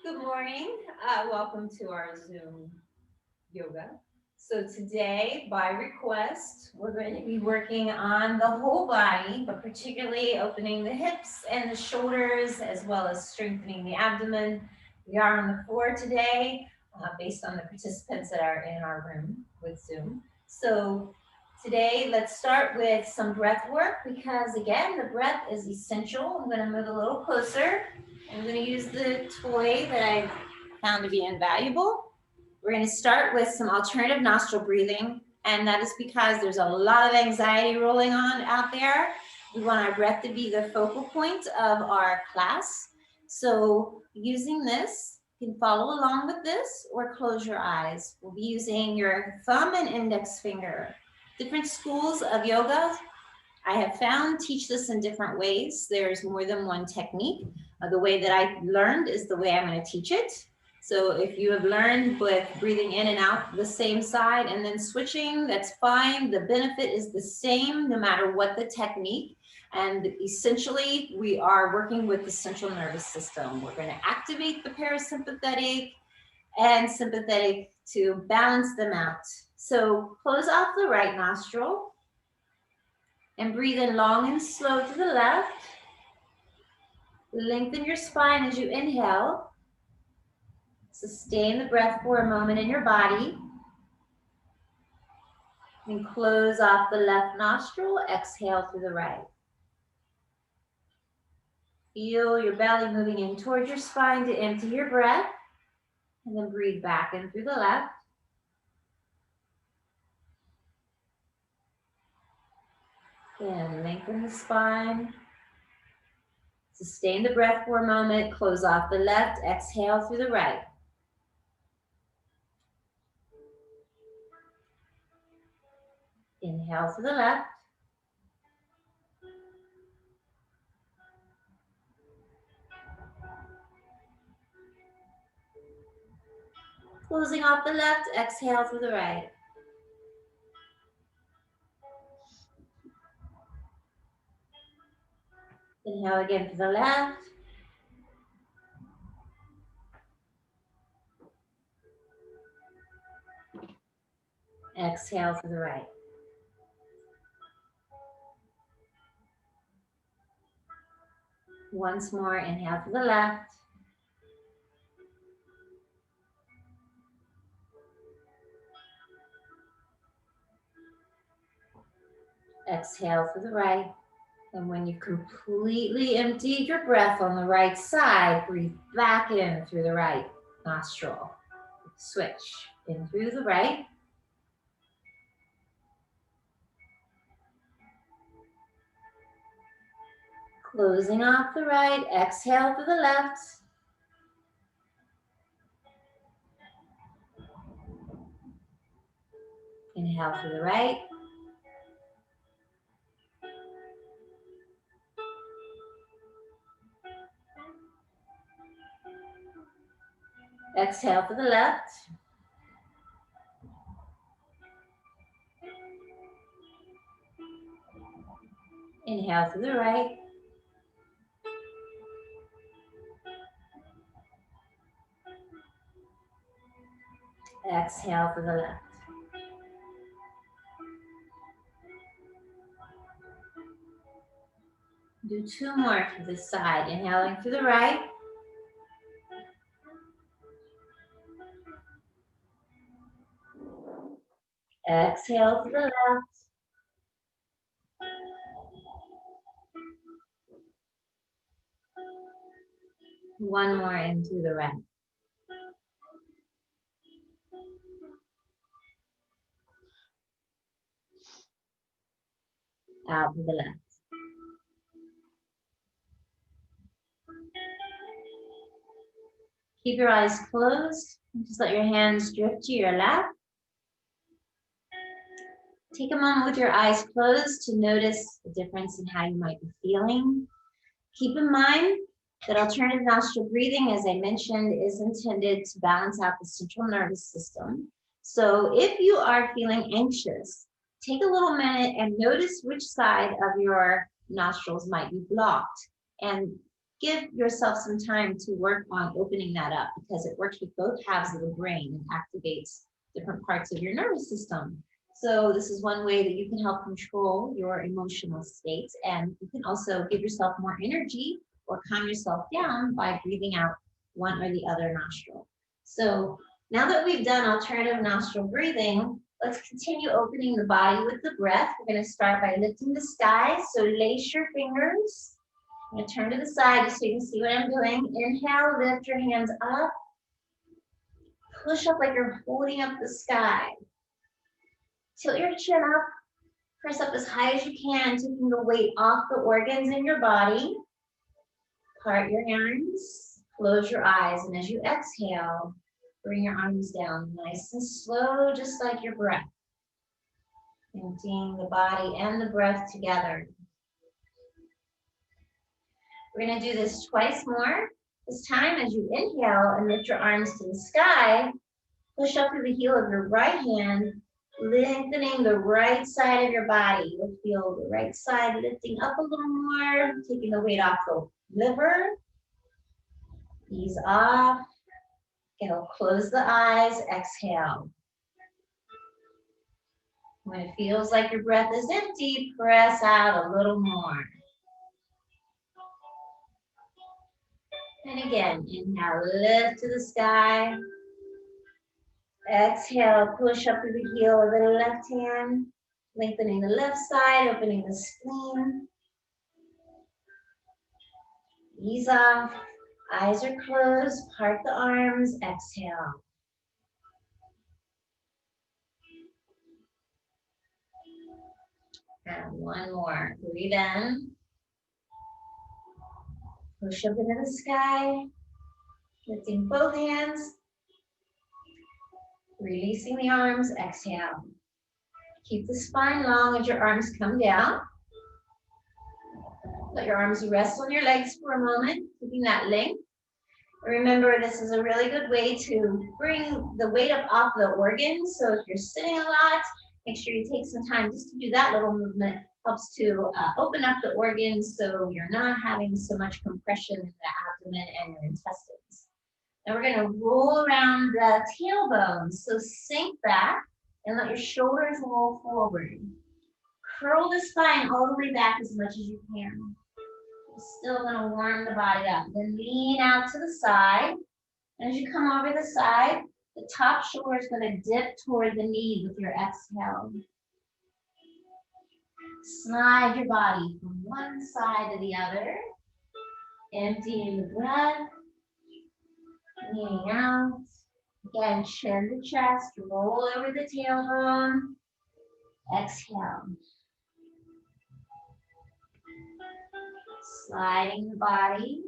Good morning. Welcome to our Zoom yoga. So today, by request, we're going to be working on the whole body, but particularly opening the hips and the shoulders, as well as strengthening the abdomen. We are on the floor today, based on the participants that are in our room with Zoom. So today, let's start with some breath work because again, the breath is essential. I'm going to move a little closer. I'm going to use the toy that I found to be invaluable. We're going to start with some alternative nostril breathing, and that is because there's a lot of anxiety rolling on out there. We want our breath to be the focal point of our class. So using this, you can follow along with this or close your eyes. We'll be using your thumb and index finger. Different schools of yoga I have found teach this in different ways. There's more than one technique. The way that I learned is the way I'm going to teach it. So if you have learned with breathing in and out the same side and then switching, that's fine. The benefit is the same no matter what the technique. And essentially, we are working with the central nervous system. We're going to activate the parasympathetic and sympathetic to balance them out. So close off the right nostril and breathe in long and slow to the left. Lengthen your spine as you inhale. Sustain the breath for a moment in your body. And close off the left nostril. Exhale through the right. Feel your belly moving in towards your spine to empty your breath. And then breathe back in through the left. Then lengthen the spine. Sustain the breath for a moment. Close off the left. Exhale through the right. Inhale through the left. Closing off the left. Exhale through the right. Inhale again to the left. Exhale to the right. Once more, inhale to the left. Exhale to the right. And when you've completely emptied your breath on the right side, breathe back in through the right nostril. Switch in through the right. Closing off the right, exhale to the left. Inhale to the right. Exhale to the left. Inhale to the right. Exhale to the left. Do two more to this side. Inhaling to the right. Exhale to the left. One more into the right. Out to the left. Keep your eyes closed. Just let your hands drift to your lap. Take a moment with your eyes closed to notice the difference in how you might be feeling. Keep in mind that alternative nostril breathing, as I mentioned, is intended to balance out the central nervous system. So if you are feeling anxious, take a little minute and notice which side of your nostrils might be blocked. And give yourself some time to work on opening that up because it works with both halves of the brain and activates different parts of your nervous system. So this is one way that you can help control your emotional states, and you can also give yourself more energy or calm yourself down by breathing out one or the other nostril. So now that we've done alternative nostril breathing, let's continue opening the body with the breath. We're going to start by lifting the sky. So lace your fingers. I'm going to turn to the side just so you can see what I'm doing. Inhale, lift your hands up. Push up like you're holding up the sky. Tilt your chin up. Press up as high as you can, taking the weight off the organs in your body. Part your hands. Close your eyes. And as you exhale, bring your arms down nice and slow, just like your breath. Emptying the body and the breath together. We're going to do this twice more. This time, as you inhale and lift your arms to the sky, push up through the heel of your right hand, lengthening the right side of your body. You'll feel the right side lifting up a little more, taking the weight off the liver. Ease off. It'll close the eyes, exhale. When it feels like your breath is empty, press out a little more. And again, inhale, lift to the sky. Exhale, push up through the heel of the left hand, lengthening the left side, opening the spleen. Ease off, eyes are closed, part the arms, exhale. And one more, breathe in. Push up into the sky, lifting both hands, releasing the arms, exhale. Keep the spine long as your arms come down. Let your arms rest on your legs for a moment, keeping that length. Remember, this is a really good way to bring the weight up off the organs. So if you're sitting a lot, make sure you take some time just to do that little movement. Helps to open up the organs so you're not having so much compression in the abdomen and your intestines. Now we're going to roll around the tailbone. So sink back and let your shoulders roll forward. Curl the spine all the way back as much as you can. You're still going to warm the body up. Then lean out to the side. And as you come over the side, the top shoulder is going to dip toward the knee with your exhale. Slide your body from one side to the other. Emptying the breath. Leaning out. Again, chin to chest. Roll over the tailbone. Exhale. Sliding the body.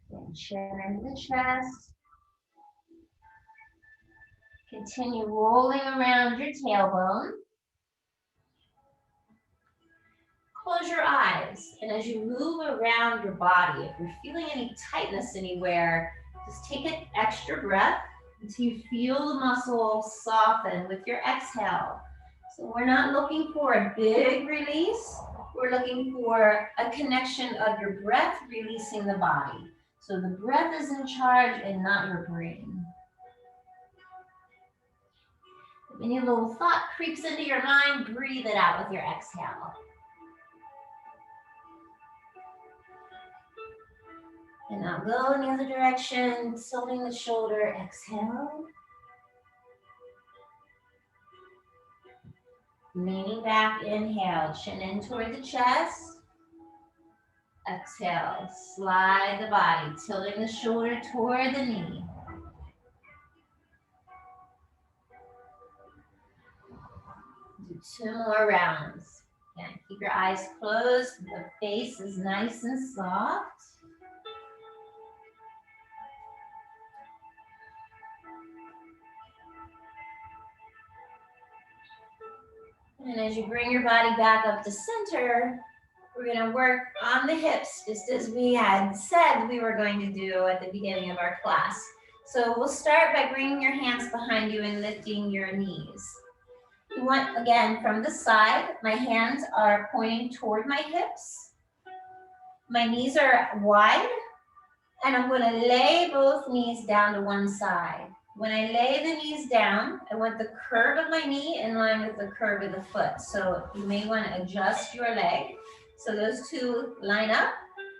Again, chin into the chest. Continue rolling around your tailbone. Close your eyes, and as you move around your body, if you're feeling any tightness anywhere, just take an extra breath until you feel the muscle soften with your exhale. So we're not looking for a big release. We're looking for a connection of your breath releasing the body. So the breath is in charge and not your brain. If any little thought creeps into your mind, breathe it out with your exhale. And now go in the other direction, tilting the shoulder, exhale. Leaning back, inhale, chin in toward the chest. Exhale, slide the body, tilting the shoulder toward the knee. Do 2 more rounds. Again, keep your eyes closed. The face is nice and soft. And as you bring your body back up to center, we're going to work on the hips, just as we had said we were going to do at the beginning of our class. So we'll start by bringing your hands behind you and lifting your knees. You want, again, from the side, my hands are pointing toward my hips. My knees are wide, and I'm going to lay both knees down to one side. When I lay the knees down, I want the curve of my knee in line with the curve of the foot. So you may want to adjust your leg. So those two line up.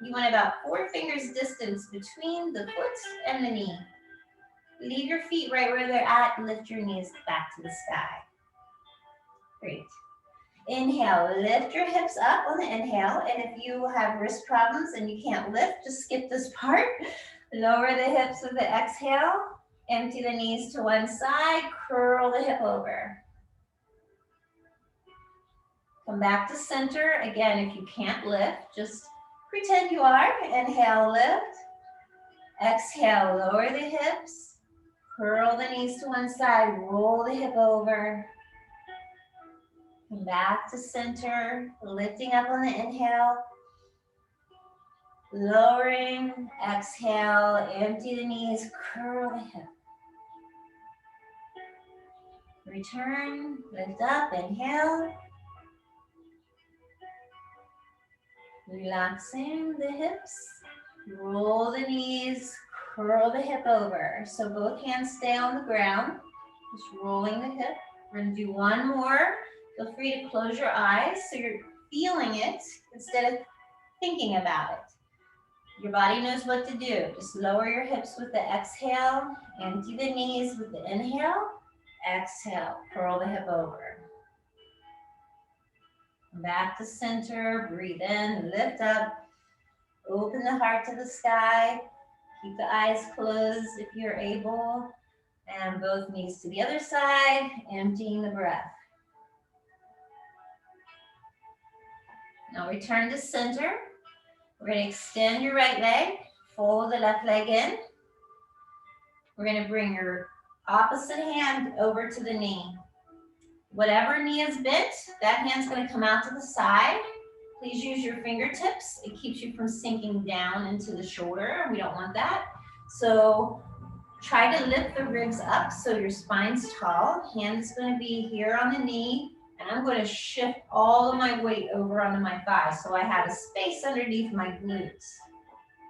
You want about 4 fingers distance between the foot and the knee. Leave your feet right where they're at and lift your knees back to the sky. Great. Inhale, lift your hips up on the inhale. And if you have wrist problems and you can't lift, just skip this part. Lower the hips with the exhale. Empty the knees to one side. Curl the hip over. Come back to center. Again, if you can't lift, just pretend you are. Inhale, lift. Exhale, lower the hips. Curl the knees to one side. Roll the hip over. Come back to center, lifting up on the inhale, lowering, exhale, empty the knees, curl the hip. Return, lift up, inhale. Relaxing the hips, roll the knees, curl the hip over. So both hands stay on the ground, just rolling the hip. We're gonna do one more. Feel free to close your eyes so you're feeling it instead of thinking about it. Your body knows what to do. Just lower your hips with the exhale, empty the knees with the inhale, exhale, curl the hip over. Back to center, breathe in, lift up, open the heart to the sky, keep the eyes closed if you're able, and both knees to the other side, emptying the breath. Now return to center. We're going to extend your right leg, fold the left leg in. We're going to bring your opposite hand over to the knee. Whatever knee is bent, that hand's going to come out to the side. Please use your fingertips. It keeps you from sinking down into the shoulder. We don't want that. So try to lift the ribs up so your spine's tall. Hand is going to be here on the knee. And I'm going to shift all of my weight over onto my thighs. So I have a space underneath my glutes.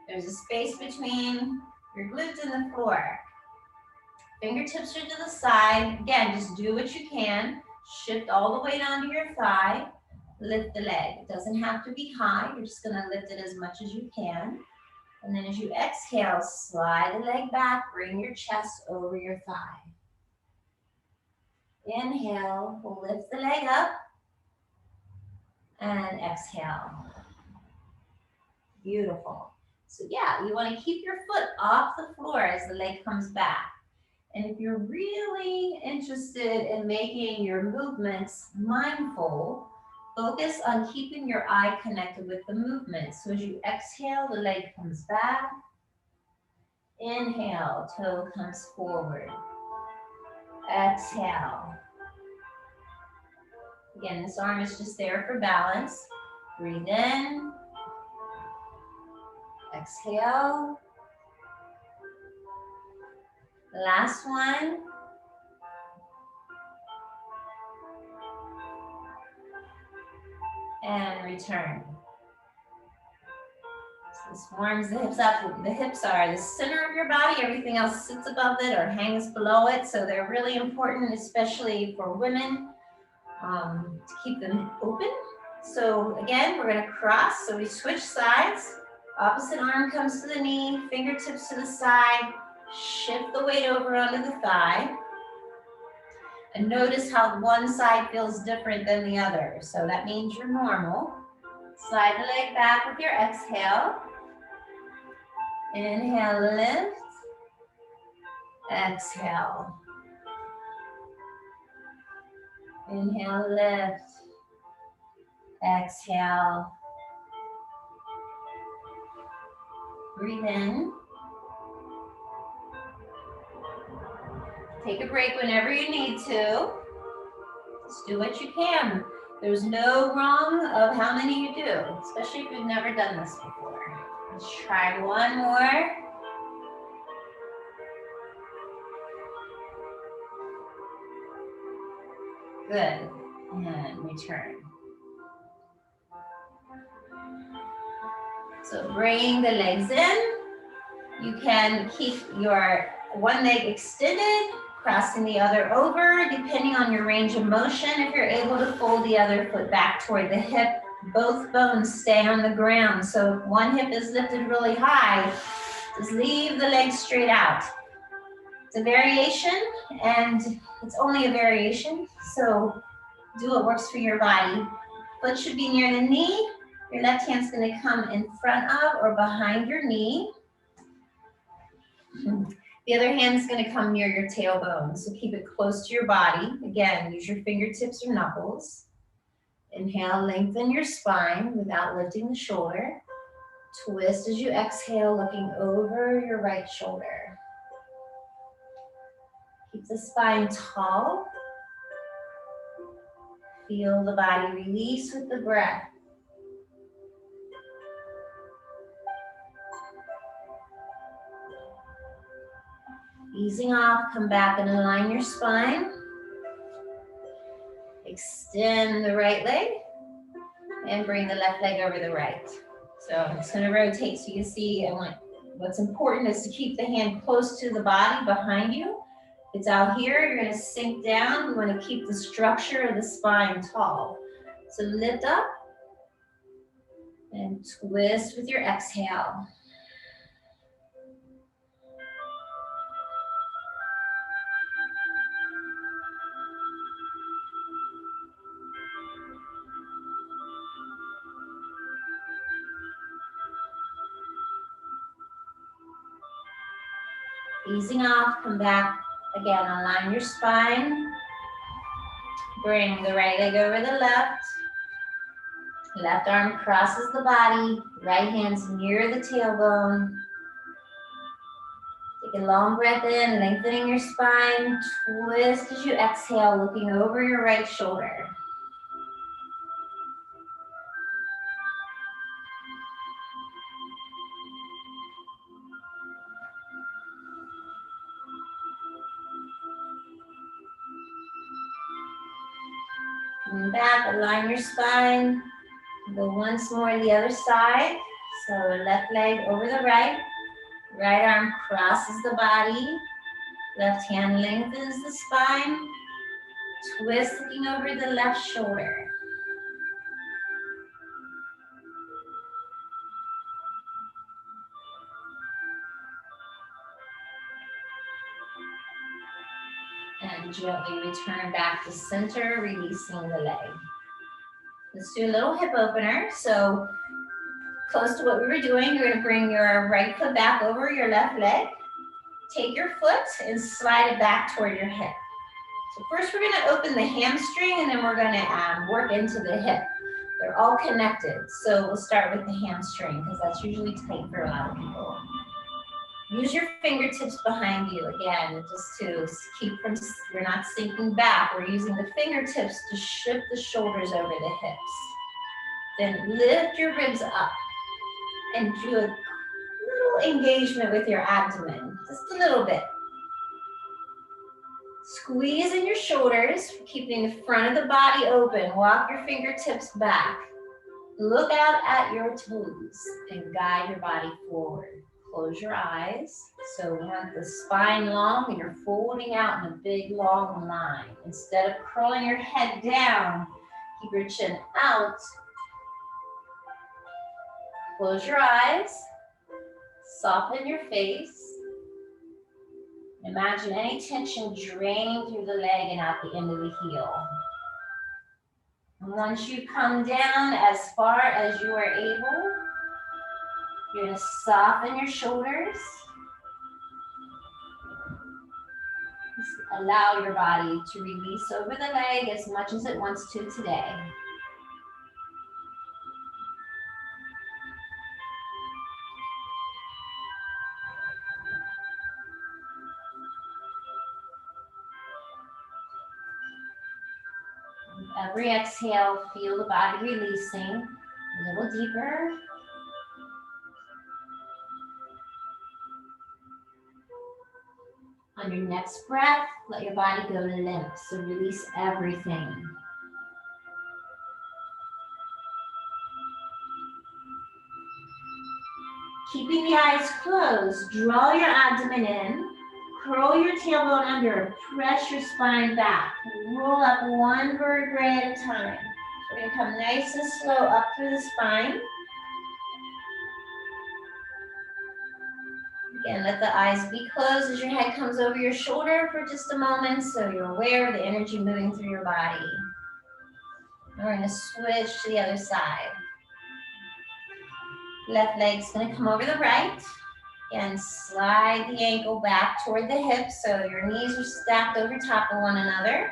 There's a space between your glutes and the floor. Fingertips are to the side. Again, just do what you can. Shift all the weight onto your thigh. Lift the leg. It doesn't have to be high. You're just going to lift it as much as you can. And then as you exhale, slide the leg back. Bring your chest over your thigh. Inhale, we'll lift the leg up, and exhale. Beautiful. So yeah, you want to keep your foot off the floor as the leg comes back. And if you're really interested in making your movements mindful, focus on keeping your eye connected with the movement. So as you exhale, the leg comes back. Inhale, toe comes forward. Exhale. Again, this arm is just there for balance. Breathe in. Exhale. Last one. And return. So this warms the hips up. The hips are the center of your body. Everything else sits above it or hangs below it. So they're really important, especially for women. To keep them open. So again, we're going to cross. So we switch sides. Opposite arm comes to the knee, fingertips to the side. Shift the weight over onto the thigh. And notice how one side feels different than the other. So that means you're normal. Slide the leg back with your exhale. Inhale, lift. Exhale. Inhale, lift. Exhale. Breathe in. Take a break whenever you need to. Just do what you can. There's no wrong of how many you do, especially if you've never done this before. Let's try one more. Good. And return. So bring the legs in. You can keep your one leg extended, crossing the other over, depending on your range of motion. If you're able to fold the other foot back toward the hip, both bones stay on the ground. So if one hip is lifted really high, just leave the legs straight out. It's a variation, and it's only a variation, so do what works for your body. Foot should be near the knee. Your left hand's going to come in front of or behind your knee. The other hand's going to come near your tailbone, so keep it close to your body. Again, use your fingertips or knuckles. Inhale, lengthen your spine without lifting the shoulder. Twist as you exhale, looking over your right shoulder. Keep the spine tall. Feel the body release with the breath. Easing off, come back and align your spine. Extend the right leg and bring the left leg over the right. So I'm just going to rotate so you can see. What's important is to keep the hand close to the body behind you. It's out here, you're going to sink down. You want to keep the structure of the spine tall. So lift up and twist with your exhale. Easing off, come back. Again, align your spine. Bring the right leg over the left. Left arm crosses the body. Right hand's near the tailbone. Take a long breath in, lengthening your spine. Twist as you exhale, looking over your right shoulder. Coming back, align your spine. Go once more the other side. So left leg over the right. Right arm crosses the body. Left hand lengthens the spine. Twist looking over the left shoulder. And gently return back to center, releasing the leg. Let's do a little hip opener. So close to what we were doing, you're going to bring your right foot back over your left leg. Take your foot and slide it back toward your hip. So first we're going to open the hamstring, and then we're going to work into the hip. They're all connected. So we'll start with the hamstring because that's usually tight for a lot of people. Use your fingertips behind you again, just to keep from, we're not sinking back. We're using the fingertips to shift the shoulders over the hips. Then lift your ribs up and do a little engagement with your abdomen, just a little bit. Squeeze in your shoulders, keeping the front of the body open. Walk your fingertips back. Look out at your toes and guide your body forward. Close your eyes. So we want the spine long and you're folding out in a big long line. Instead of curling your head down, keep your chin out. Close your eyes. Soften your face. Imagine any tension draining through the leg and out the end of the heel. And once you come down as far as you are able, you're going to soften your shoulders. Just allow your body to release over the leg as much as it wants to today. Every exhale, feel the body releasing a little deeper. On your next breath, let your body go limp, so release everything. Keeping the eyes closed, draw your abdomen in, curl your tailbone under, press your spine back. Roll up one vertebrae at a time. We're going to come nice and slow up through the spine. Again, let the eyes be closed as your head comes over your shoulder for just a moment so you're aware of the energy moving through your body. And we're going to switch to the other side. Left leg's going to come over the right. And slide the ankle back toward the hips so your knees are stacked over top of one another.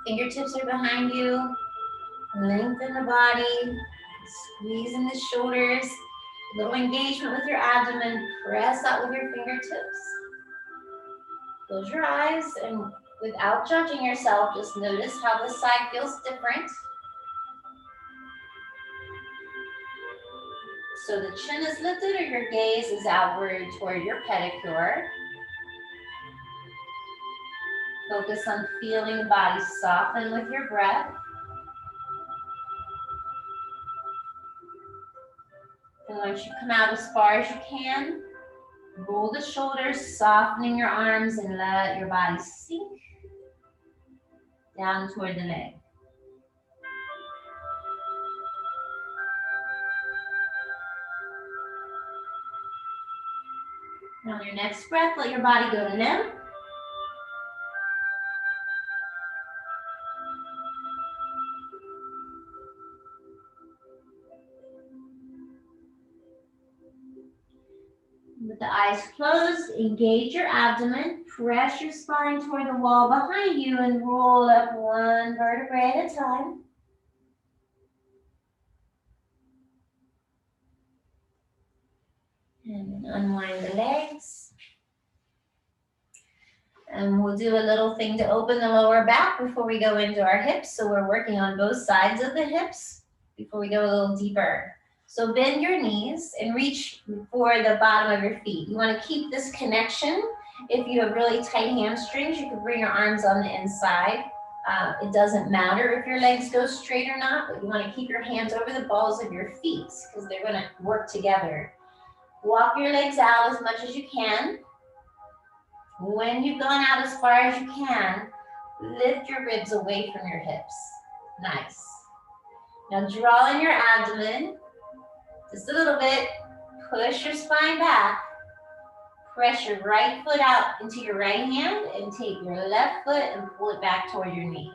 Fingertips are behind you. Lengthen the body. Squeeze in the shoulders. A little engagement with your abdomen. Press out with your fingertips. Close your eyes and without judging yourself, just notice how this side feels different. So the chin is lifted or your gaze is outward toward your pedicure. Focus on feeling the body soften with your breath. And once you come out as far as you can, roll the shoulders, softening your arms, and let your body sink down toward the leg. And on your next breath, let your body go limp. With the eyes closed, engage your abdomen, press your spine toward the wall behind you, and roll up one vertebrae at a time. And unwind the legs. And we'll do a little thing to open the lower back before we go into our hips. So we're working on both sides of the hips before we go a little deeper. So bend your knees and reach for the bottom of your feet. You want to keep this connection. If you have really tight hamstrings, you can bring your arms on the inside. It doesn't matter if your legs go straight or not, but you want to keep your hands over the balls of your feet because they're going to work together. Walk your legs out as much as you can. When you've gone out as far as you can, lift your ribs away from your hips. Nice. Now draw in your abdomen, just a little bit. Push your spine back. Press your right foot out into your right hand and take your left foot and pull it back toward your knee.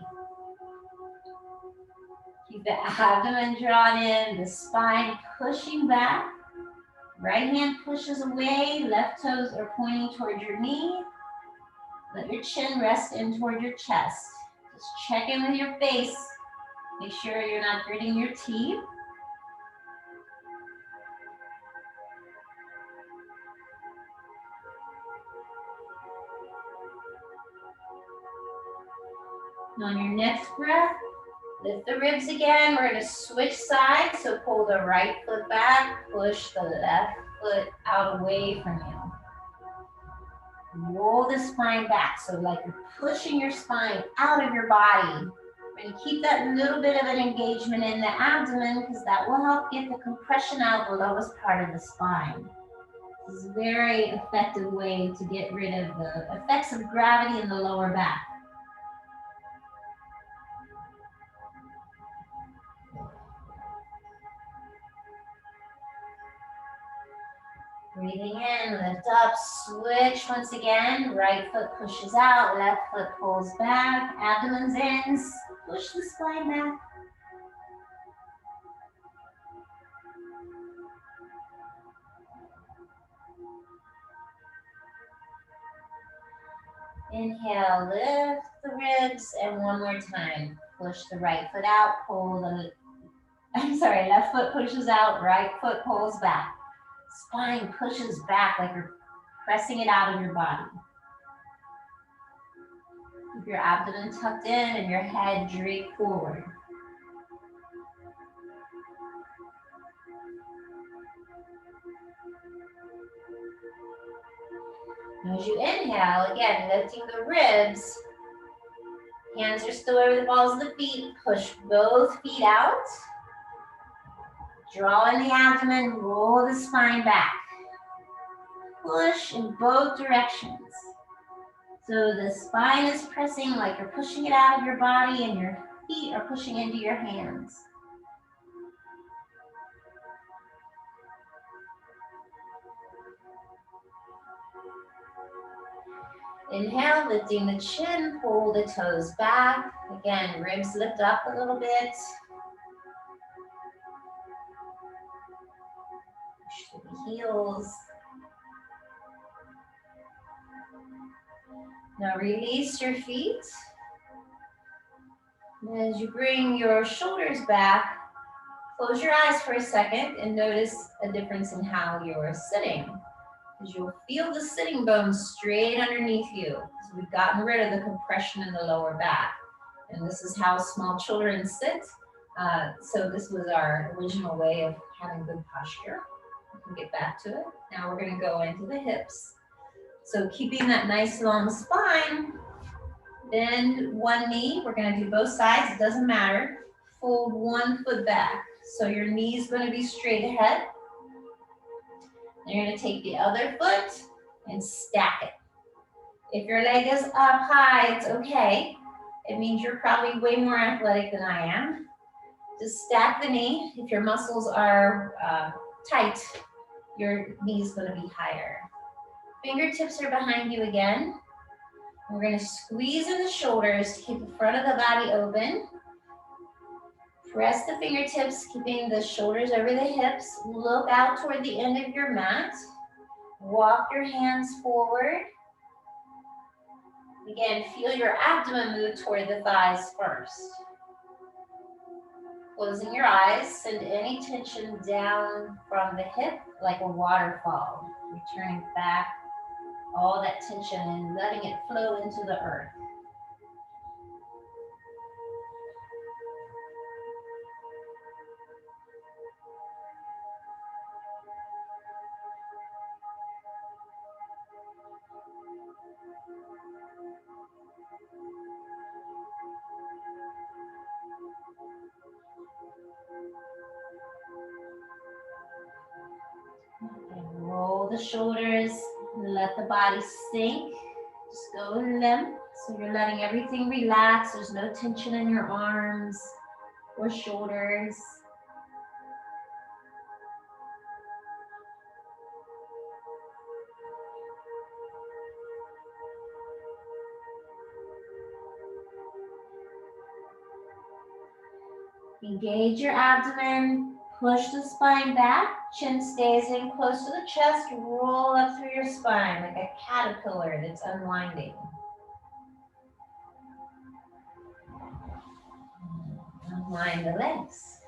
Keep the abdomen drawn in, the spine pushing back. Right hand pushes away, left toes are pointing toward your knee. Let your chin rest in toward your chest. Just check in with your face. Make sure you're not gritting your teeth. And on your next breath, lift the ribs again. We're going to switch sides. So pull the right foot back, push the left foot out away from you. Roll the spine back, so like you're pushing your spine out of your body. And keep that little bit of an engagement in the abdomen because that will help get the compression out the lowest part of the spine. This is a very effective way to get rid of the effects of gravity in the lower back. Breathing in, lift up, switch once again. Right foot pushes out, left foot pulls back, abdomen's in, push the spine back. Inhale, lift the ribs, and one more time. Push the right foot out, pull the, left foot pushes out, right foot pulls back. Spine pushes back like you're pressing it out of your body. Keep your abdomen tucked in and your head draped forward. As you inhale, again, lifting the ribs. Hands are still over the balls of the feet. Push both feet out. Draw in the abdomen, roll the spine back. Push in both directions. So the spine is pressing like you're pushing it out of your body and your feet are pushing into your hands. Inhale, lifting the chin, pull the toes back. Again, ribs lift up a little bit. Push through the heels. Now release your feet. As you bring your shoulders back, close your eyes for a second and notice a difference in how you're sitting. Because you'll feel the sitting bones straight underneath you. So we've gotten rid of the compression in the lower back. And this is how small children sit. So this was our original way of having good posture. We can get back to it. Now we're going to go into the hips. So keeping that nice long spine, bend one knee. We're going to do both sides. It doesn't matter. Fold one foot back. So your knee is going to be straight ahead. You're going to take the other foot and stack it. If your leg is up high, it's okay. It means you're probably way more athletic than I am. Just stack the knee. If your muscles are tight, your knee is going to be higher. Fingertips are behind you again. We're going to squeeze in the shoulders to keep the front of the body open. Press the fingertips, keeping the shoulders over the hips. Look out toward the end of your mat. Walk your hands forward. Again, feel your abdomen move toward the thighs first. Closing your eyes, send any tension down from the hip like a waterfall. Returning back all that tension and letting it flow into the earth. And roll the shoulders, let the body sink. Just go limp. So you're letting everything relax. There's no tension in your arms or shoulders. Engage your abdomen. Push the spine back. Chin stays in close to the chest. Roll up through your spine like a caterpillar that's unwinding. Unwind the legs.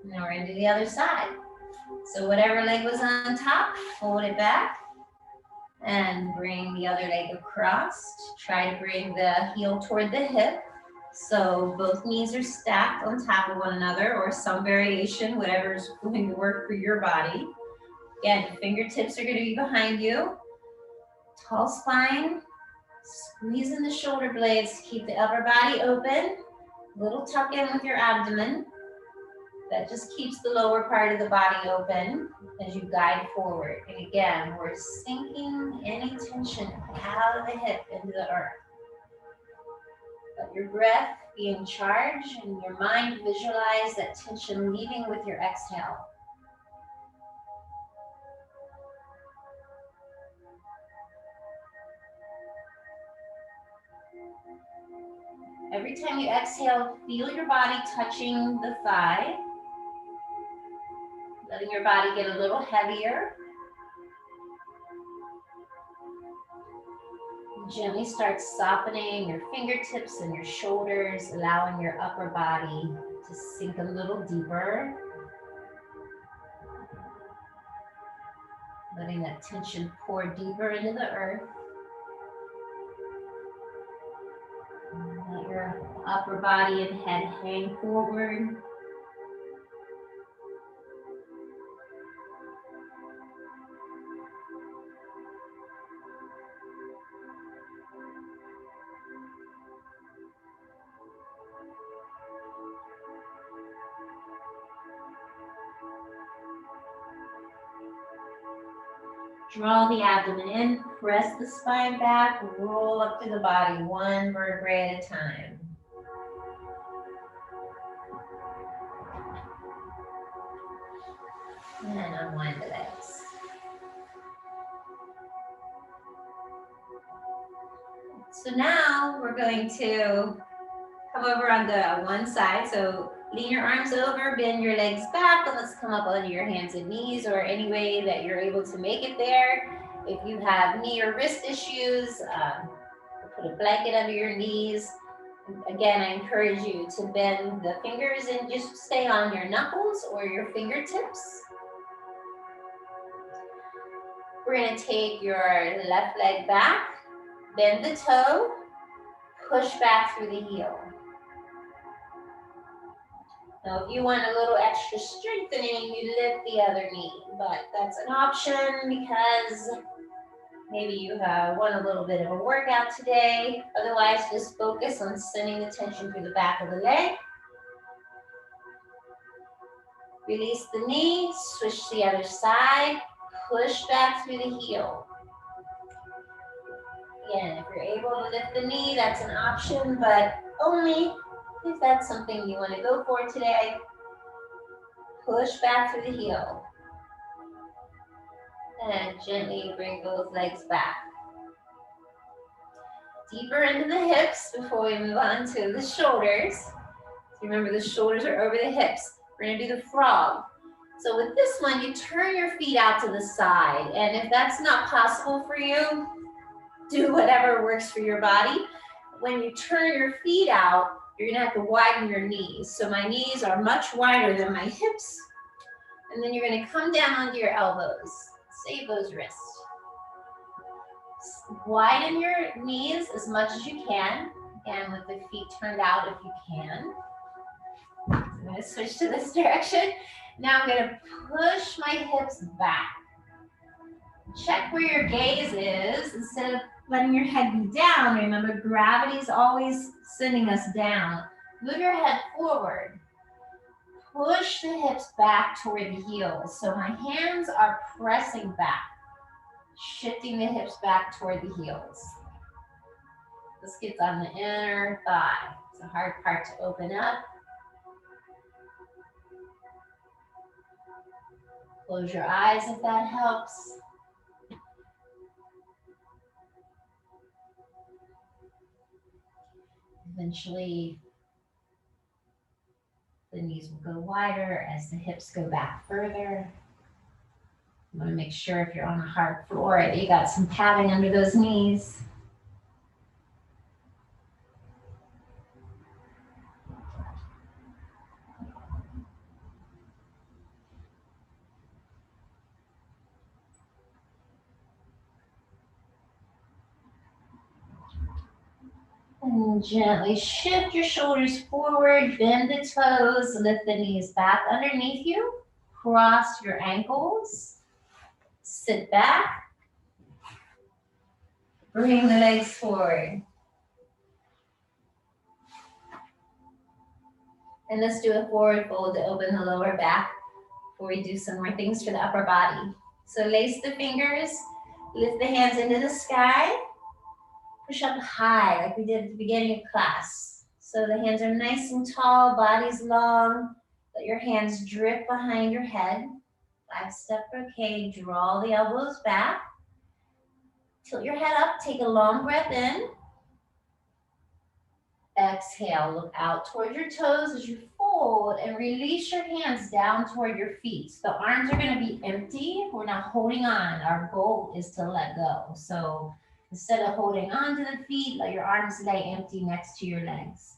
Now we're into the other side. So whatever leg was on top, fold it back and bring the other leg across. Try to bring the heel toward the hip. So both knees are stacked on top of one another or some variation, whatever is going to work for your body. Again, fingertips are going to be behind you. Tall spine. Squeeze in the shoulder blades to keep the upper body open. Little tuck in with your abdomen. That just keeps the lower part of the body open as you guide forward. And again, we're sinking any tension out of the hip into the earth. Let your breath be in charge and your mind visualize that tension leaving with your exhale. Every time you exhale, feel your body touching the thigh. Letting your body get a little heavier. Gently start softening your fingertips and your shoulders, allowing your upper body to sink a little deeper. Letting that tension pour deeper into the earth. Let your upper body and head hang forward. Draw the abdomen in, press the spine back, roll up through the body, one vertebrae at a time. And unwind the legs. So now we're going to come over on the one side. So lean your arms over, bend your legs back, and let's come up onto your hands and knees or any way that you're able to make it there. If you have knee or wrist issues, put a blanket under your knees. Again, I encourage you to bend the fingers and just stay on your knuckles or your fingertips. We're going to take your left leg back, bend the toe, push back through the heel. Now, if you want a little extra strengthening, you lift the other knee, but that's an option because maybe you want a little bit of a workout today. Otherwise, just focus on sending the tension through the back of the leg. Release the knee, switch to the other side, push back through the heel. Again, if you're able to lift the knee, that's an option, but only if that's something you want to go for today. Push back through the heel. And gently bring both legs back. Deeper into the hips before we move on to the shoulders. Remember, the shoulders are over the hips. We're going to do the frog. So with this one, you turn your feet out to the side. And if that's not possible for you, do whatever works for your body. When you turn your feet out, you're going to have to widen your knees. So my knees are much wider than my hips. And then you're going to come down onto your elbows. Save those wrists. Widen your knees as much as you can. Again, with the feet turned out if you can. So I'm going to switch to this direction. Now I'm going to push my hips back. Check where your gaze is. Instead of letting your head be down, remember gravity is always sending us down. Move your head forward. Push the hips back toward the heels. So my hands are pressing back, shifting the hips back toward the heels. This gets on the inner thigh. It's a hard part to open up. Close your eyes if that helps. Eventually, the knees will go wider as the hips go back further. You want to make sure if you're on a hard floor that you got some padding under those knees. And gently shift your shoulders forward, bend the toes, lift the knees back underneath you, cross your ankles, sit back, bring the legs forward. And let's do a forward fold to open the lower back before we do some more things for the upper body. So lace the fingers, lift the hands into the sky, push up high like we did at the beginning of class. So the hands are nice and tall, body's long. Let your hands drift behind your head. 5-step croquet, draw the elbows back. Tilt your head up, take a long breath in. Exhale, look out toward your toes as you fold and release your hands down toward your feet. The arms are going to be empty. We're not holding on. Our goal is to let go. So instead of holding on to the feet, let your arms lay empty next to your legs.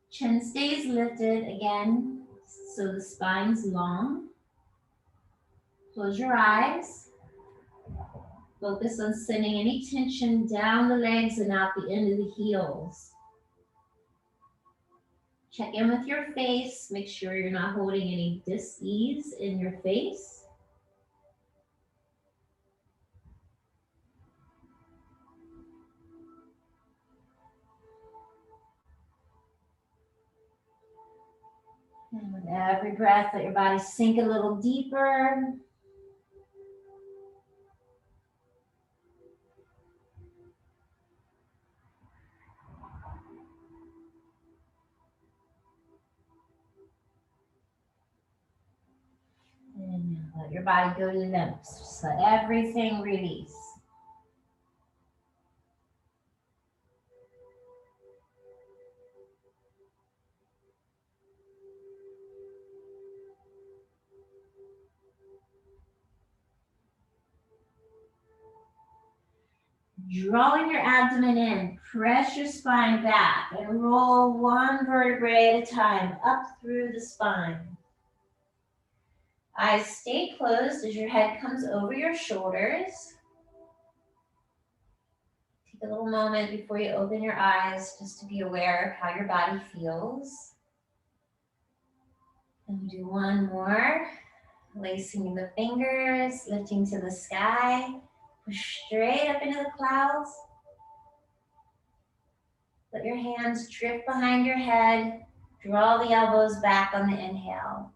Chin stays lifted again, so the spine's long. Close your eyes. Focus on sending any tension down the legs and out the end of the heels. Check in with your face. Make sure you're not holding any dis-ease in your face. And with every breath, let your body sink a little deeper. Let your body go to limp. Just let everything release. Drawing your abdomen in, press your spine back and roll one vertebrae at a time up through the spine. Eyes stay closed as your head comes over your shoulders. Take a little moment before you open your eyes just to be aware of how your body feels. And do one more. Lacing the fingers, lifting to the sky. Push straight up into the clouds. Let your hands drift behind your head. Draw the elbows back on the inhale.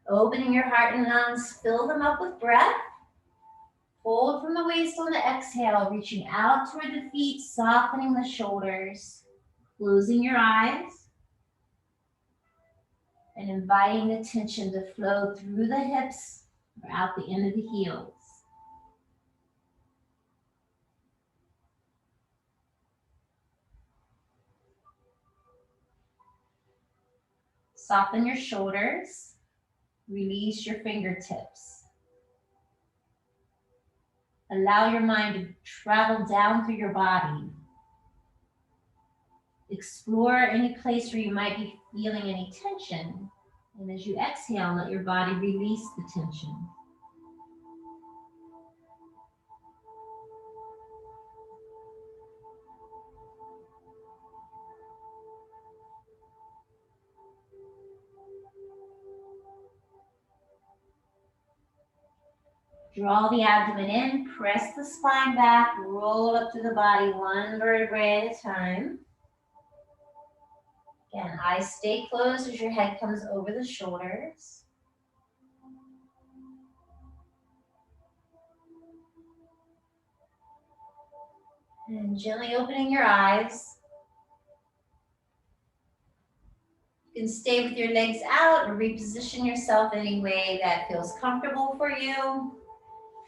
Opening your heart and lungs, fill them up with breath. Fold from the waist on the exhale, reaching out toward the feet, softening the shoulders. Closing your eyes. And inviting the tension to flow through the hips or out the end of the heels. Soften your shoulders. Release your fingertips. Allow your mind to travel down through your body. Explore any place where you might be feeling any tension. And as you exhale, let your body release the tension. Draw the abdomen in, press the spine back, roll up through the body one vertebrae at a time. Again, eyes stay closed as your head comes over the shoulders. And gently opening your eyes. You can stay with your legs out or reposition yourself any way that feels comfortable for you.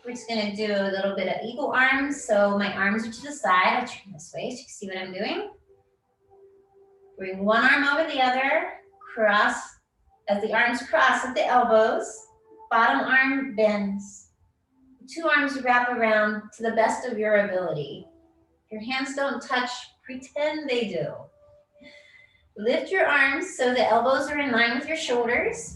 We're just gonna do a little bit of eagle arms. So my arms are to the side. I'll turn this way so you can see what I'm doing. Bring one arm over the other. Cross, as the arms cross at the elbows. Bottom arm bends. Two arms wrap around to the best of your ability. If your hands don't touch, pretend they do. Lift your arms so the elbows are in line with your shoulders.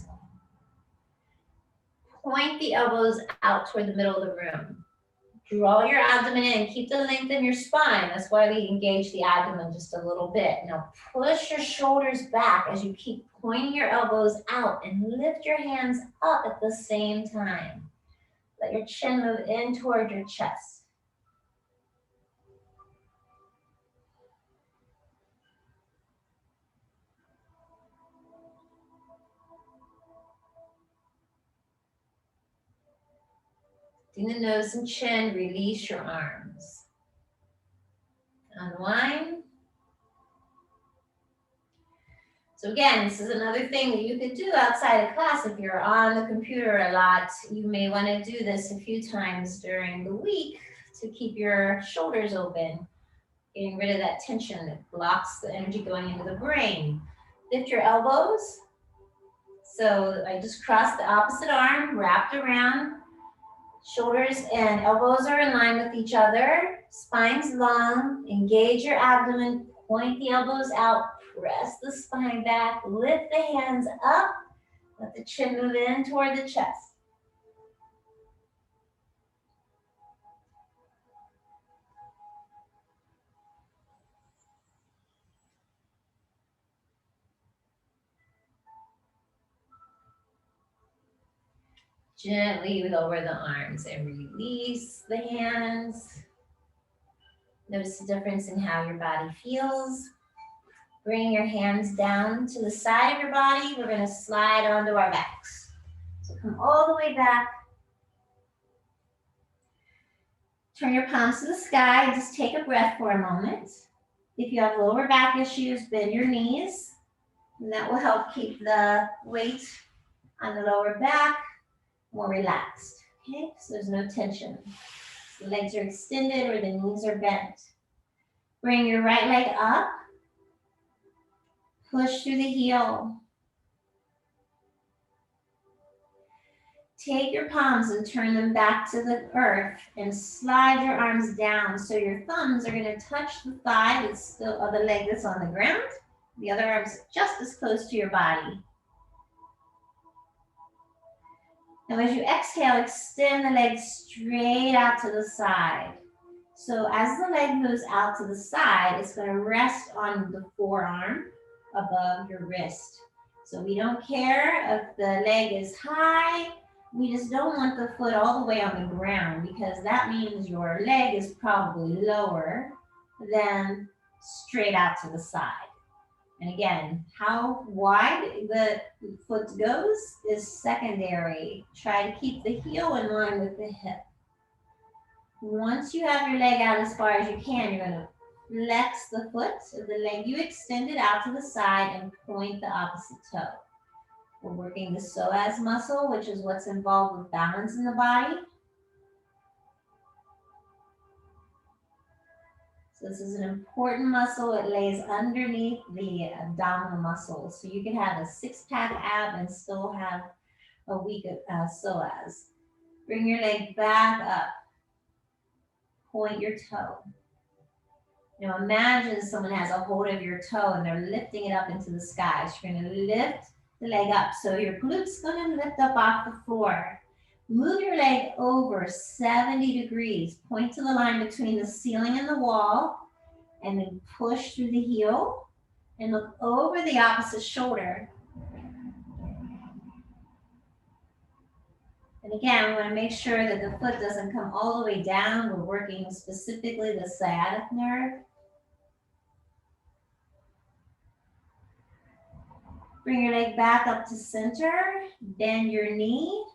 Point the elbows out toward the middle of the room. Draw your abdomen in, keep the length in your spine. That's why we engage the abdomen just a little bit. Now push your shoulders back as you keep pointing your elbows out and lift your hands up at the same time. Let your chin move in toward your chest. In the nose and chin, release your arms. Unwind. So again, this is another thing that you could do outside of class. If you're on the computer a lot, you may want to do this a few times during the week to keep your shoulders open, getting rid of that tension that blocks the energy going into the brain. Lift your elbows. So I just crossed the opposite arm, wrapped around. Shoulders and elbows are in line with each other. Spine's long. Engage your abdomen. Point the elbows out. Press the spine back. Lift the hands up. Let the chin move in toward the chest. Gently lower the arms and release the hands. Notice the difference in how your body feels. Bring your hands down to the side of your body. We're going to slide onto our backs. So come all the way back. Turn your palms to the sky and just take a breath for a moment. If you have lower back issues, bend your knees. And that will help keep the weight on the lower back. more relaxed. Okay, so there's no tension. The legs are extended or the knees are bent. Bring your right leg up. Push through the heel. Take your palms and turn them back to the earth and slide your arms down so your thumbs are going to touch the thigh that's still, or the leg that's on the ground. The other arm's just as close to your body. Now as you exhale, extend the leg straight out to the side. So as the leg moves out to the side, it's going to rest on the forearm above your wrist. So we don't care if the leg is high. We just don't want the foot all the way on the ground because that means your leg is probably lower than straight out to the side. And again, how wide the foot goes is secondary. Try to keep the heel in line with the hip. Once you have your leg out as far as you can, you're going to flex the foot of the leg you extended out to the side and point the opposite toe. We're working the psoas muscle, which is what's involved with balance in the body. So this is an important muscle. It lays underneath the abdominal muscle. So you can have a six-pack ab and still have a weak psoas. Bring your leg back up. Point your toe. Now imagine someone has a hold of your toe and they're lifting it up into the sky. So you're going to lift the leg up. So your glute's going to lift up off the floor. Move your leg over 70 degrees. Point to the line between the ceiling and the wall. And then push through the heel. And look over the opposite shoulder. And again, we want to make sure that the foot doesn't come all the way down. We're working specifically the sciatic nerve. Bring your leg back up to center. Bend your knee.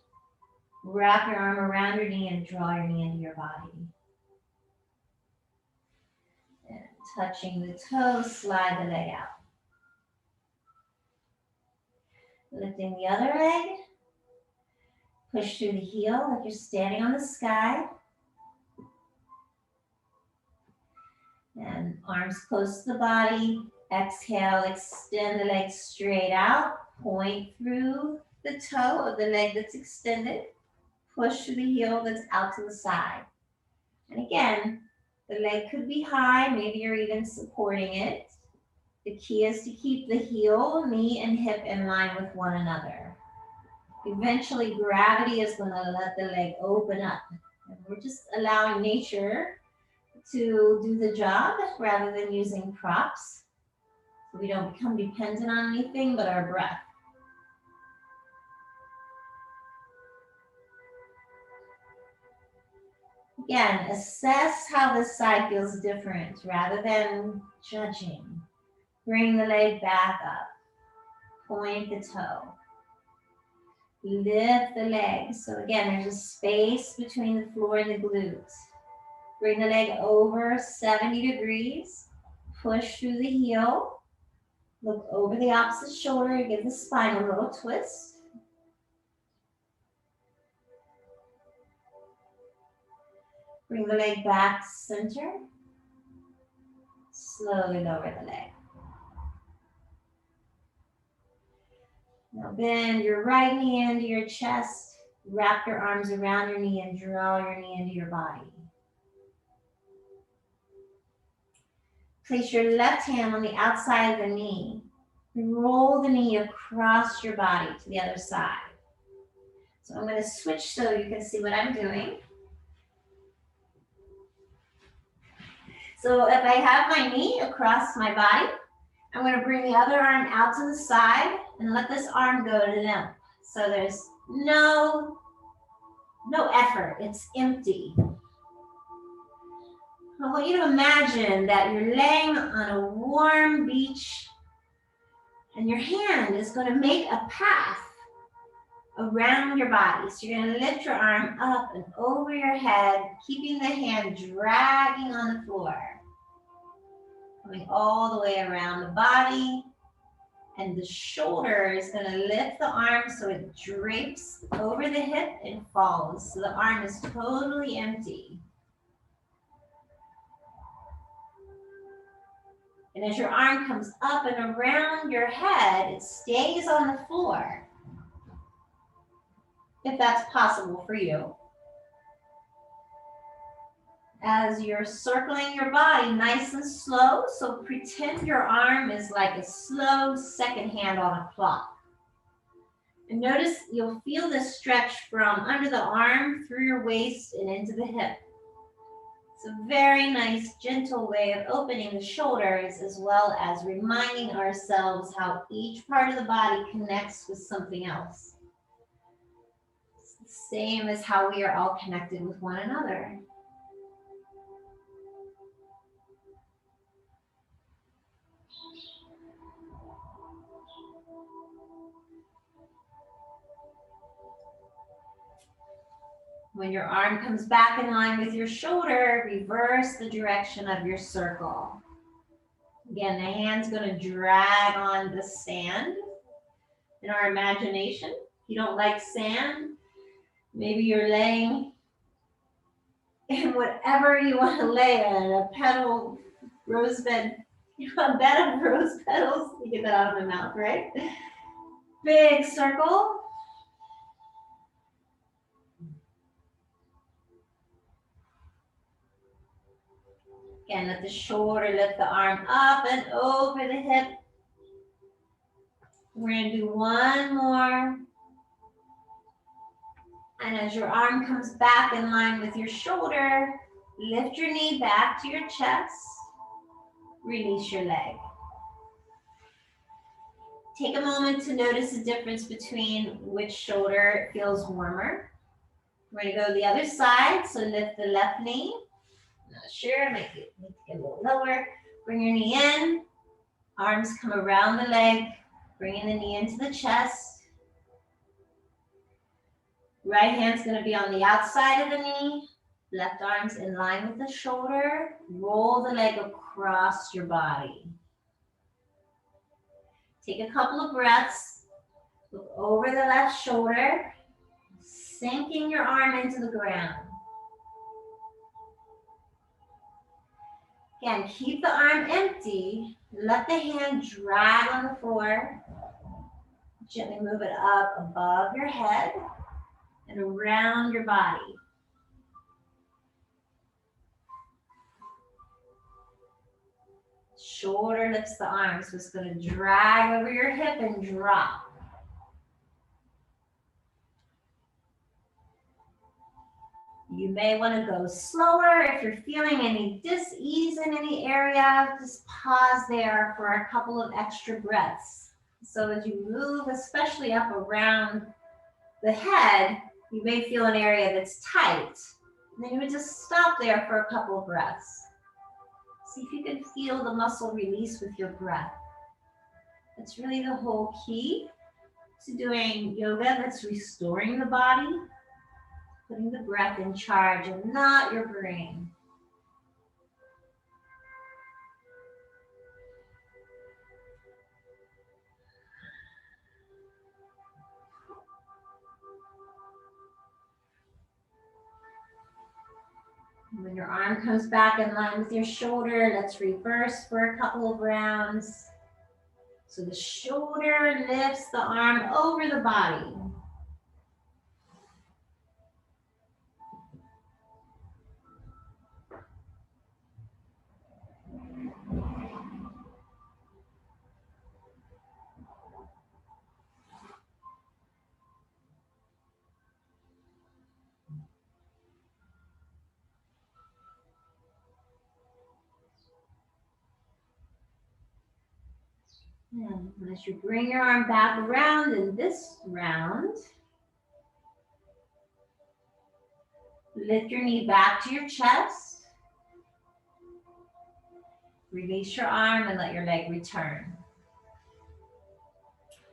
Wrap your arm around your knee and draw your knee into your body. And touching the toes, slide the leg out. Lifting the other leg. Push through the heel like you're standing on the sky. And arms close to the body. Exhale, extend the leg straight out. Point through the toe of the leg that's extended. Push through the heel that's out to the side. And again, the leg could be high. Maybe you're even supporting it. The key is to keep the heel, knee, and hip in line with one another. Eventually, gravity is going to let the leg open up. And we're just allowing nature to do the job rather than using props. So we don't become dependent on anything but our breath. Again, assess how this side feels different rather than judging. Bring the leg back up. Point the toe. Lift the leg. So again, there's a space between the floor and the glutes. Bring the leg over 70 degrees. Push through the heel. Look over the opposite shoulder. Give the spine a little twist. Bring the leg back to center. Slowly lower the leg. Now bend your right knee into your chest. Wrap your arms around your knee and draw your knee into your body. Place your left hand on the outside of the knee. Roll the knee across your body to the other side. So I'm going to switch so you can see what I'm doing. So if I have my knee across my body, I'm going to bring the other arm out to the side and let this arm go limp. So there's no effort, it's empty. I want you to imagine that you're laying on a warm beach and your hand is going to make a path around your body. So you're going to lift your arm up and over your head, keeping the hand dragging on the floor. Coming all the way around the body And the shoulder is going to lift the arm so it drapes over the hip and falls. So the arm is totally empty. And as your arm comes up and around your head, it stays on the floor, if that's possible for you. As you're circling your body nice and slow, so pretend your arm is like a slow second hand on a clock. And notice you'll feel this stretch from under the arm through your waist and into the hip. It's a very nice, gentle way of opening the shoulders, as well as reminding ourselves how each part of the body connects with something else. It's the same as how we are all connected with one another. When your arm comes back in line with your shoulder, reverse the direction of your circle. Again, the hand's going to drag on the sand in our imagination. If you don't like sand, maybe you're laying in whatever you want to lay in, a petal, rose bed, a bed of rose petals. You get that out of my mouth, right? Big circle. Again, let the shoulder lift the arm up and over the hip. We're going to do one more. And as your arm comes back in line with your shoulder, lift your knee back to your chest. Release your leg. Take a moment to notice the difference between which shoulder feels warmer. We're going to go the other side, so lift the left knee. Not sure, make it get a little lower. Bring your knee in, arms come around the leg, bringing the knee into the chest. Right hand's going to be on the outside of the knee, left arm's in line with the shoulder. Roll the leg across your body. Take a couple of breaths, look over the left shoulder, sinking your arm into the ground. Again, keep the arm empty. Let the hand drag on the floor. Gently move it up above your head and around your body. Shoulder lifts the arm, so it's going to drag over your hip and drop. You may want to go slower. If you're feeling any dis-ease in any area, just pause there for a couple of extra breaths. So as you move, especially up around the head, you may feel an area that's tight. And then you would just stop there for a couple of breaths. See if you can feel the muscle release with your breath. That's really the whole key to doing yoga that's restoring the body. Putting the breath in charge and not your brain. When your arm comes back in line with your shoulder, let's reverse for a couple of rounds. So the shoulder lifts the arm over the body. And as you bring your arm back around in this round, lift your knee back to your chest. Release your arm and let your leg return.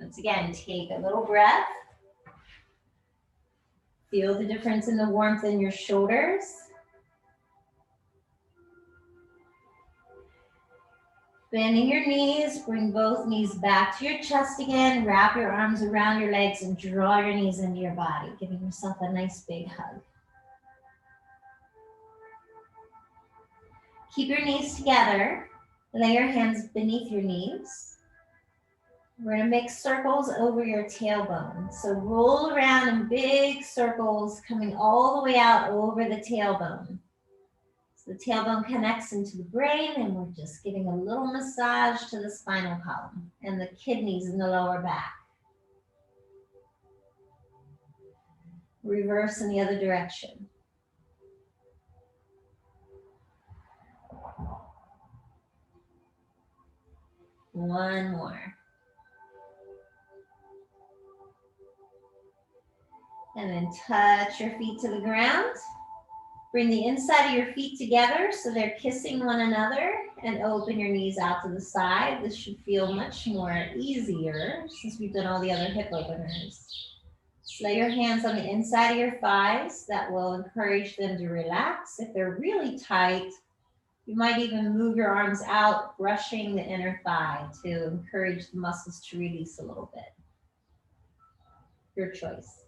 Once again, take a little breath. Feel the difference in the warmth in your shoulders. Bending your knees, bring both knees back to your chest again. Wrap your arms around your legs and draw your knees into your body, giving yourself a nice big hug. Keep your knees together. Lay your hands beneath your knees. We're going to make circles over your tailbone. So roll around in big circles, coming all the way out over the tailbone. So the tailbone connects into the brain, and we're just giving a little massage to the spinal column and the kidneys in the lower back. Reverse in the other direction. One more. And then touch your feet to the ground. Bring the inside of your feet together so they're kissing one another, and open your knees out to the side. This should feel much more easier since we've done all the other hip openers. Just lay your hands on the inside of your thighs. That will encourage them to relax. If they're really tight, you might even move your arms out, brushing the inner thigh to encourage the muscles to release a little bit. Your choice.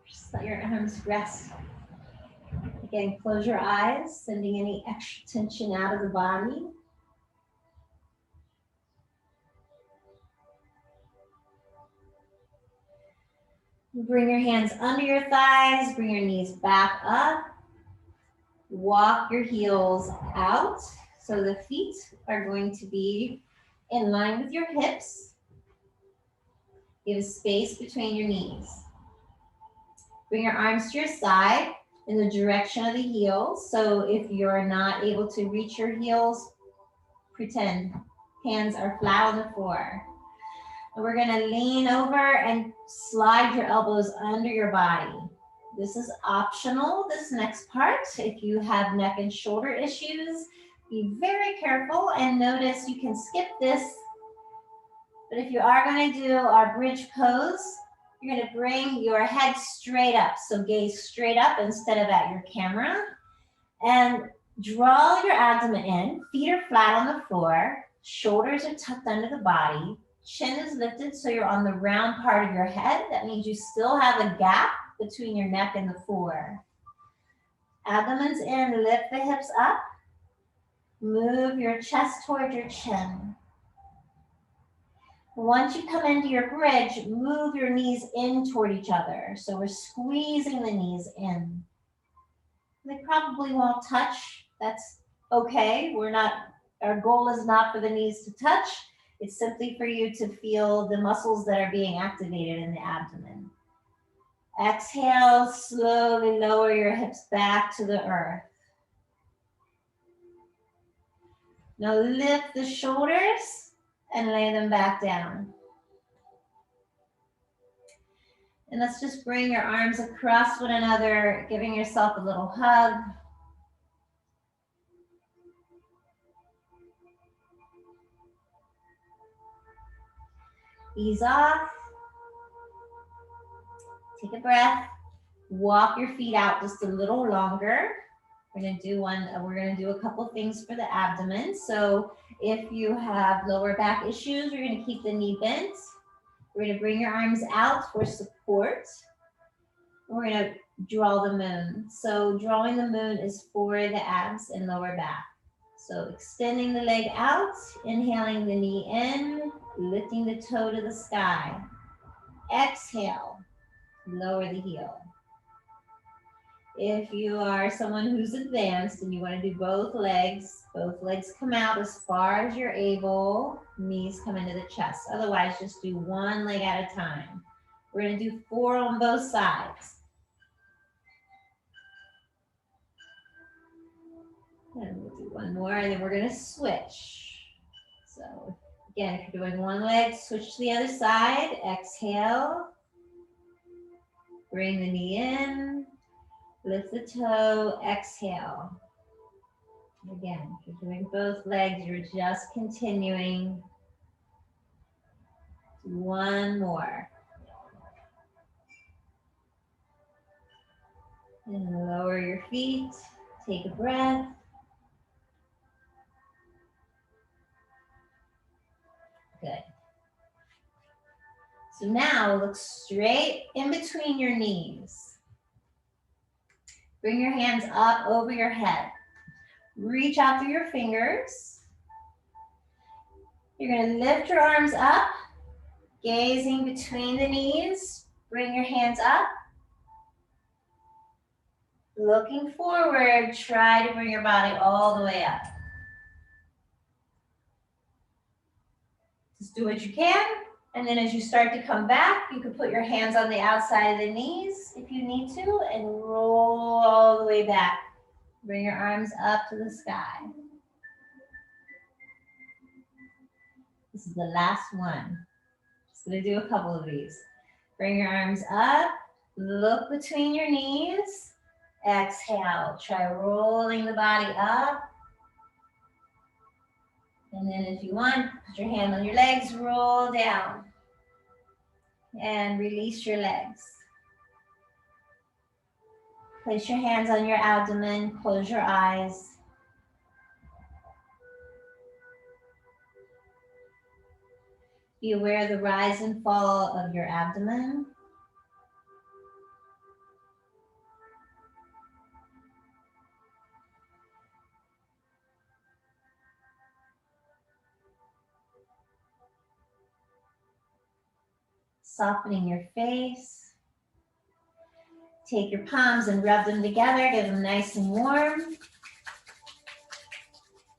Just let your arms rest. Again, close your eyes, sending any extra tension out of the body. Bring your hands under your thighs, bring your knees back up. Walk your heels out. So the feet are going to be in line with your hips. Give space between your knees. Bring your arms to your side in the direction of the heels. So if you're not able to reach your heels, pretend hands are flat on the floor. And we're going to lean over and slide your elbows under your body. This is optional, this next part. If you have neck and shoulder issues, be very careful and notice you can skip this. But if you are going to do our bridge pose, you're going to bring your head straight up. So gaze straight up instead of at your camera. And draw your abdomen in. Feet are flat on the floor. Shoulders are tucked under the body. Chin is lifted so you're on the round part of your head. That means you still have a gap between your neck and the floor. Abdomen's in. Lift the hips up. Move your chest toward your chin. Once you come into your bridge, move your knees in toward each other. So we're squeezing the knees in. They probably won't touch. That's okay. Our goal is not for the knees to touch. It's simply for you to feel the muscles that are being activated in the abdomen. Exhale, slowly lower your hips back to the earth. Now lift the shoulders and lay them back down. And let's just bring your arms across one another, giving yourself a little hug. Ease off. Take a breath. Walk your feet out just a little longer. We're going to do a couple things for the abdomen. So if you have lower back issues, we're going to keep the knee bent. We're going to bring your arms out for support. We're going to draw the moon. So drawing the moon is for the abs and lower back. So extending the leg out, inhaling the knee in, lifting the toe to the sky. Exhale, lower the heel. If you are someone who's advanced and you want to do both legs come out as far as you're able, knees come into the chest. Otherwise, just do one leg at a time. We're going to do 4 on both sides. And we'll do one more, and then we're going to switch. So again, if you're doing one leg, switch to the other side. Exhale. Bring the knee in. Lift the toe. Exhale. Again, if you're doing both legs, you're just continuing. One more. And lower your feet. Take a breath. Good. So now look straight in between your knees. Bring your hands up over your head. Reach out through your fingers. You're going to lift your arms up, gazing between the knees. Bring your hands up. Looking forward, try to bring your body all the way up. Just do what you can. And then as you start to come back, you can put your hands on the outside of the knees if you need to and roll all the way back. Bring your arms up to the sky. This is the last one. Just gonna do a couple of these. Bring your arms up, look between your knees. Exhale, try rolling the body up. And then if you want, put your hand on your legs, roll down. And release your legs. Place your hands on your abdomen, close your eyes. Be aware of the rise and fall of your abdomen. Softening your face. Take your palms and rub them together, get them nice and warm.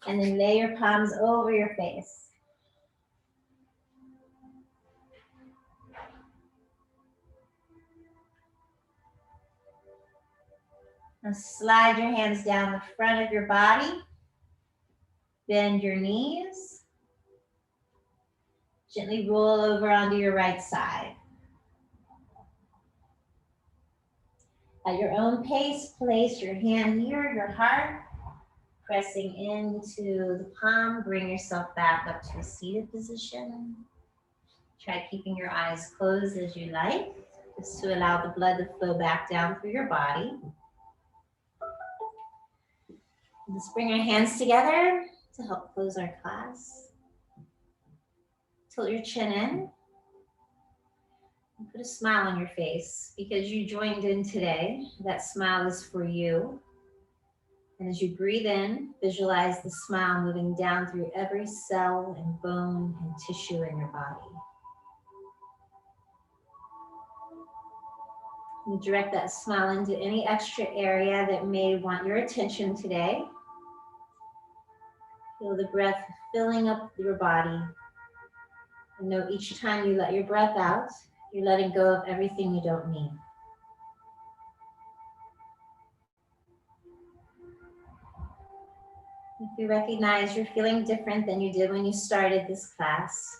And then lay your palms over your face. Now slide your hands down the front of your body. Bend your knees. Gently roll over onto your right side. At your own pace, place your hand near your heart, pressing into the palm. Bring yourself back up to a seated position. Try keeping your eyes closed as you like, just to allow the blood to flow back down through your body. Let's bring our hands together to help close our class. Tilt your chin in. And put a smile on your face because you joined in today. That smile is for you. And as you breathe in, visualize the smile moving down through every cell and bone and tissue in your body. You direct that smile into any extra area that may want your attention today. Feel the breath filling up your body. And know each time you let your breath out, you're letting go of everything you don't need. If you recognize you're feeling different than you did when you started this class,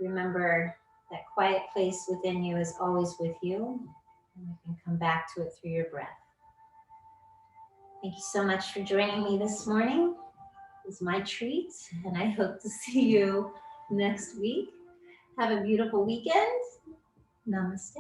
remember that quiet place within you is always with you, and you can come back to it through your breath. Thank you so much for joining me this morning. It was my treat, and I hope to see you next week. Have a beautiful weekend. Namaste.